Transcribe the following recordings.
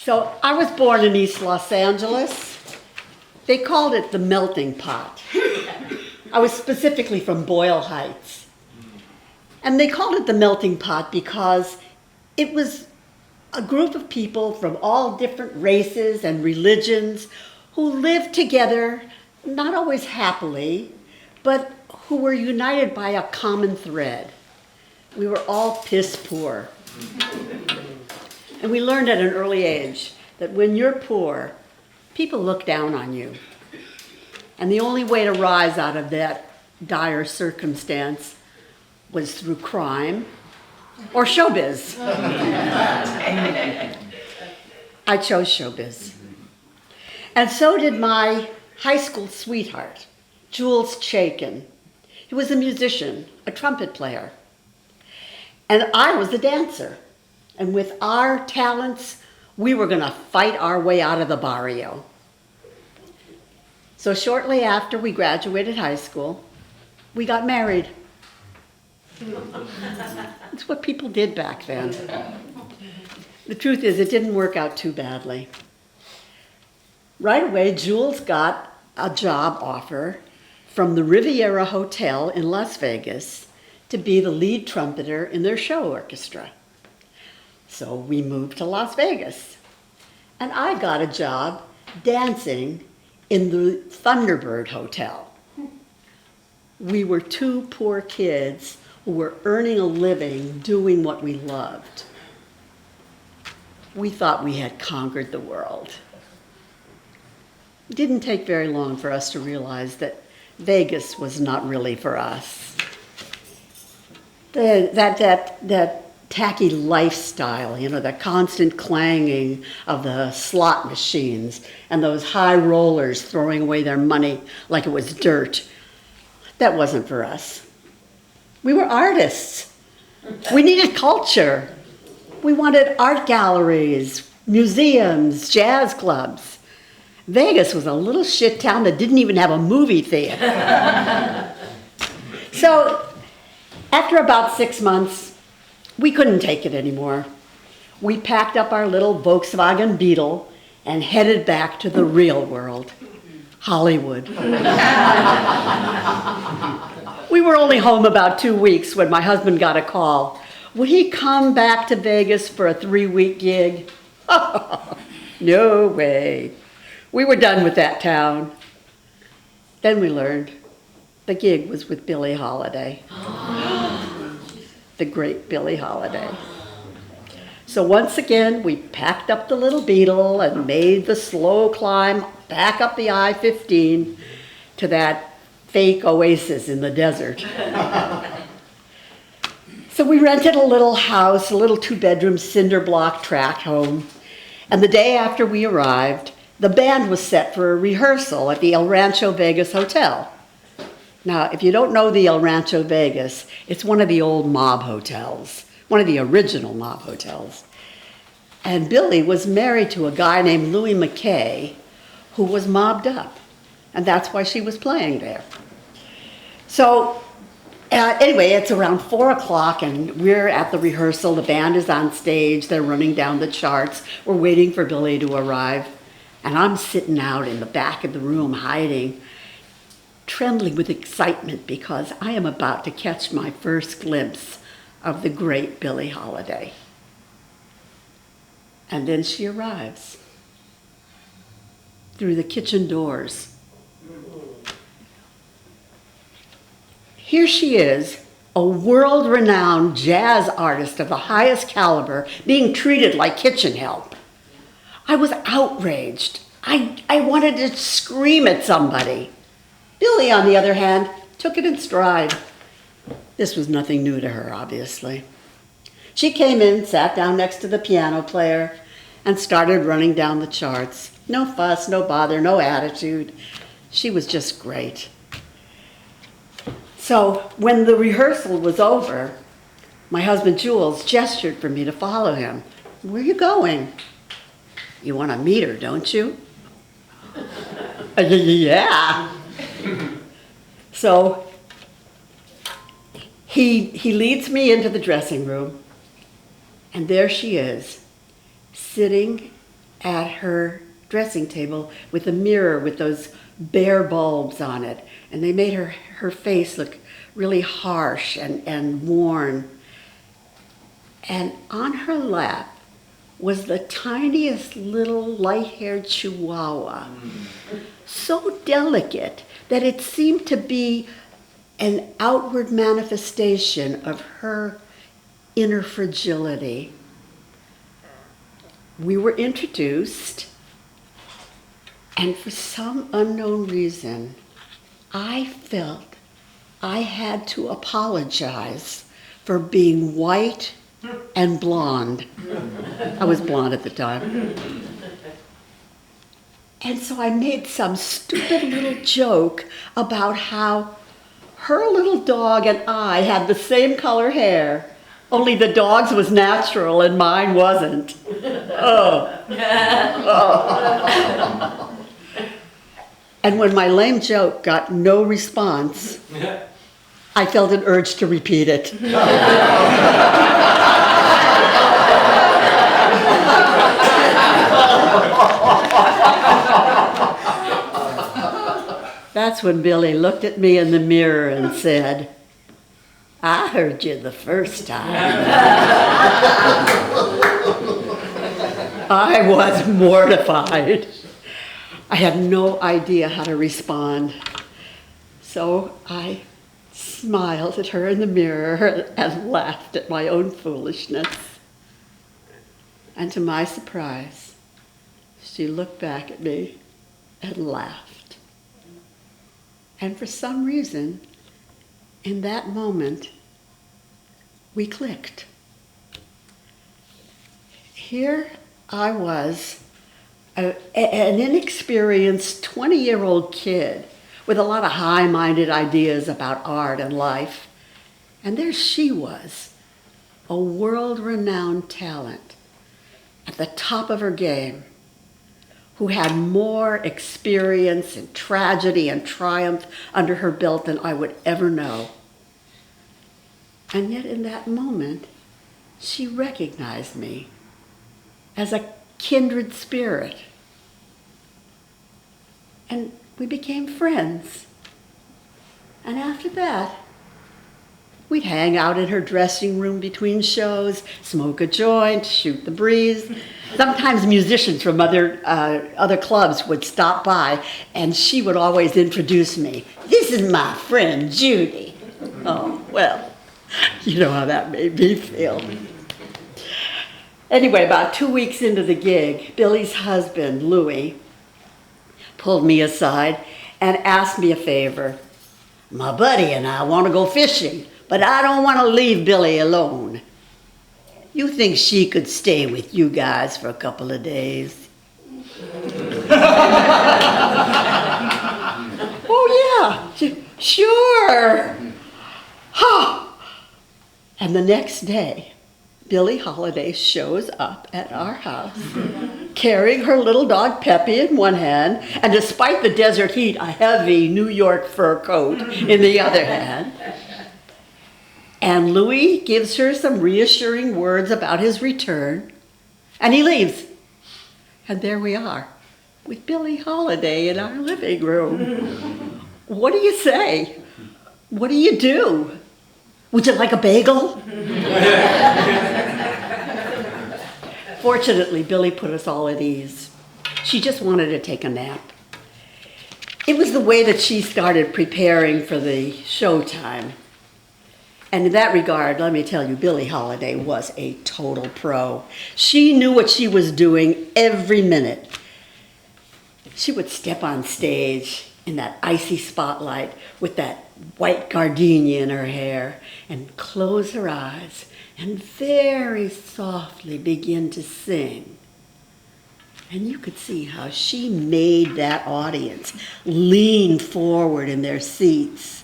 So I was born in East Los Angeles. They called it the melting pot. I was specifically from Boyle Heights. And they called it the melting pot because it was a group of people from all different races and religions who lived together, not always happily, but who were united by a common thread. We were all piss poor. And we learned at an early age that when you're poor, people look down on you. And the only way to rise out of that dire circumstance was through crime or showbiz. I chose showbiz. And so did my high school sweetheart, Judy Chaikin. He was a musician, a trumpet player. And I was a dancer. And with our talents, we were going to fight our way out of the barrio. So shortly after we graduated high school, we got married. That's what people did back then. The truth is, it didn't work out too badly. Right away, Jules got a job offer from the Riviera Hotel in Las Vegas to be the lead trumpeter in their show orchestra. So we moved to Las Vegas. And I got a job dancing in the Thunderbird Hotel. We were two poor kids who were earning a living doing what we loved. We thought we had conquered the world. It didn't take very long for us to realize that Vegas was not really for us. That tacky lifestyle, the constant clanging of the slot machines and those high rollers throwing away their money like it was dirt. That wasn't for us. We were artists. We needed culture. We wanted art galleries, museums, jazz clubs. Vegas was a little shit town that didn't even have a movie theater. So after about 6 months, we couldn't take it anymore. We packed up our little Volkswagen Beetle and headed back to the real world, Hollywood. We were only home about 2 weeks when my husband got a call. Would he come back to Vegas for a 3-week gig? No way. We were done with that town. Then we learned the gig was with Billie Holiday. The great Billie Holiday. So once again, we packed up the little Beetle and made the slow climb back up the I-15 to that fake oasis in the desert. So we rented a little house, a little 2-bedroom cinder block tract home. And the day after we arrived, the band was set for a rehearsal at the El Rancho Vegas Hotel. Now, if you don't know the El Rancho Vegas, it's one of the old mob hotels, one of the original mob hotels. And Billie was married to a guy named Louis McKay who was mobbed up. And that's why she was playing there. So anyway, it's around 4 o'clock and we're at the rehearsal. The band is on stage. They're running down the charts. We're waiting for Billie to arrive. And I'm sitting out in the back of the room hiding, trembling with excitement because I am about to catch my first glimpse of the great Billie Holiday. And then she arrives through the kitchen doors. Here she is, a world-renowned jazz artist of the highest caliber, being treated like kitchen help. I was outraged. I wanted to scream at somebody. Billie, on the other hand, took it in stride. This was nothing new to her, obviously. She came in, sat down next to the piano player, and started running down the charts. No fuss, no bother, no attitude. She was just great. So when the rehearsal was over, my husband Jules gestured for me to follow him. Where are you going? You want to meet her, don't you? Yeah. So he leads me into the dressing room, and there she is, sitting at her dressing table with a mirror with those bare bulbs on it. And they made her face look really harsh and worn. And on her lap was the tiniest little light-haired chihuahua, so delicate that it seemed to be an outward manifestation of her inner fragility. We were introduced, and for some unknown reason, I felt I had to apologize for being white and blonde. I was blonde at the time. And so I made some stupid little joke about how her little dog and I had the same color hair, only the dog's was natural and mine wasn't. Oh. Oh. And when my lame joke got no response, I felt an urge to repeat it. That's when Billie looked at me in the mirror and said, "I heard you the first time." I was mortified. I had no idea how to respond. So I smiled at her in the mirror and laughed at my own foolishness. And to my surprise, she looked back at me and laughed. And for some reason, in that moment, we clicked. Here I was, an inexperienced 20-year-old kid with a lot of high-minded ideas about art and life. And there she was, a world-renowned talent at the top of her game, who had more experience in tragedy and triumph under her belt than I would ever know. And yet in that moment, she recognized me as a kindred spirit. And we became friends. And after that, we'd hang out in her dressing room between shows, smoke a joint, shoot the breeze. Sometimes musicians from other clubs would stop by, and she would always introduce me. "This is my friend, Judy." Oh, well, you know how that made me feel. Anyway, about 2 weeks into the gig, Billie's husband, Louis, pulled me aside and asked me a favor. "My buddy and I want to go fishing, but I don't want to leave Billie alone. You think she could stay with you guys for a couple of days?" "Oh, yeah, sure." And the next day, Billie Holiday shows up at our house, carrying her little dog Peppy in one hand, and despite the desert heat, a heavy New York fur coat in the other hand. And Louis gives her some reassuring words about his return, and he leaves. And there we are, with Billie Holiday in our living room. What do you say? What do you do? Would you like a bagel? Fortunately, Billie put us all at ease. She just wanted to take a nap. It was the way that she started preparing for the showtime. And in that regard, let me tell you, Billie Holiday was a total pro. She knew what she was doing every minute. She would step on stage in that icy spotlight with that white gardenia in her hair and close her eyes and very softly begin to sing. And you could see how she made that audience lean forward in their seats,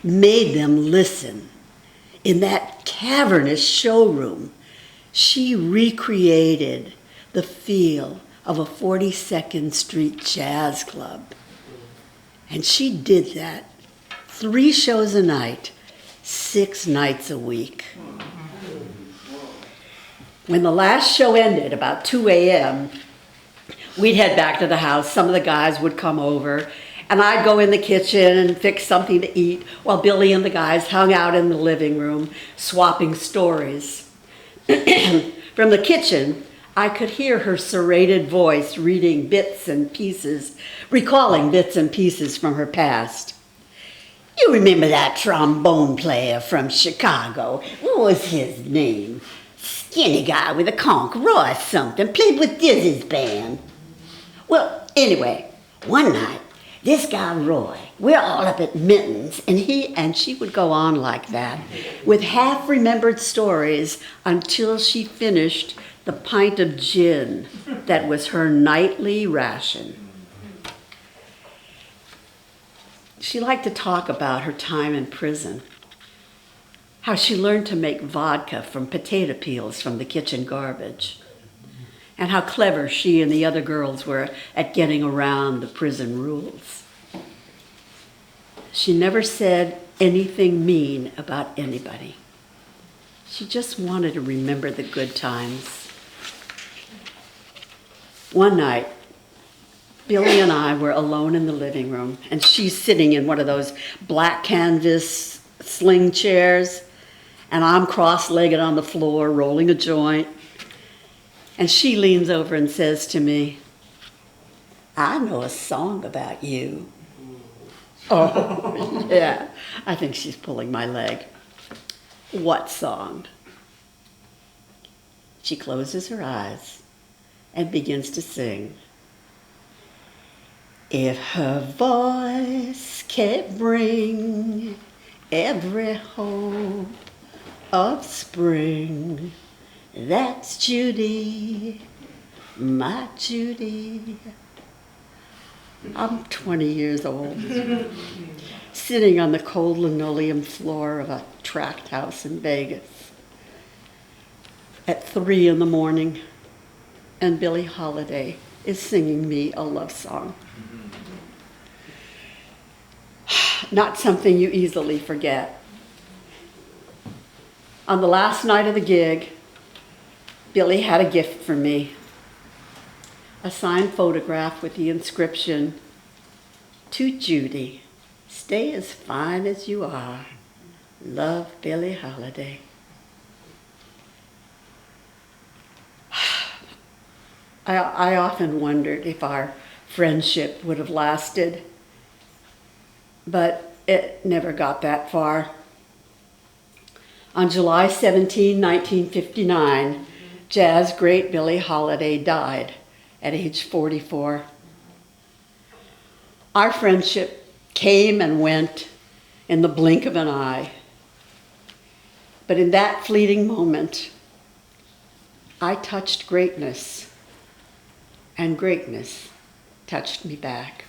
made them listen. In that cavernous showroom, she recreated the feel of a 42nd Street jazz club. And she did that 3 shows a night, 6 nights a week. When the last show ended, about 2 a.m., we'd head back to the house. Some of the guys would come over, and I'd go in the kitchen and fix something to eat while Billie and the guys hung out in the living room, swapping stories. From the kitchen, I could hear her serrated voice reading bits and pieces, recalling bits and pieces from her past. You remember that trombone player from Chicago? What was his name? Skinny guy with a conch, Roy something, played with Dizzy's band. Well, anyway, one night, this guy Roy, we're all up at Minton's, and he and she would go on like that, with half-remembered stories until she finished the pint of gin that was her nightly ration. She liked to talk about her time in prison, how she learned to make vodka from potato peels from the kitchen garbage, and how clever she and the other girls were at getting around the prison rules. She never said anything mean about anybody. She just wanted to remember the good times. One night, Billie and I were alone in the living room, and she's sitting in one of those black canvas sling chairs, and I'm cross-legged on the floor, rolling a joint. And she leans over and says to me, I know a song about you. Oh, yeah, I think she's pulling my leg. What song? She closes her eyes and begins to sing. If her voice can't bring every hope of spring, that's Judy, my Judy. I'm 20 years old, sitting on the cold linoleum floor of a tract house in Vegas at 3 a.m, and Billie Holiday is singing me a love song. Not something you easily forget. On the last night of the gig, Billie had a gift for me. A signed photograph with the inscription, to Judy, stay as fine as you are. Love, Billie Holiday. I often wondered if our friendship would have lasted, but it never got that far. On July 17, 1959, jazz great Billie Holiday died at age 44. Our friendship came and went in the blink of an eye. But in that fleeting moment, I touched greatness, and greatness touched me back.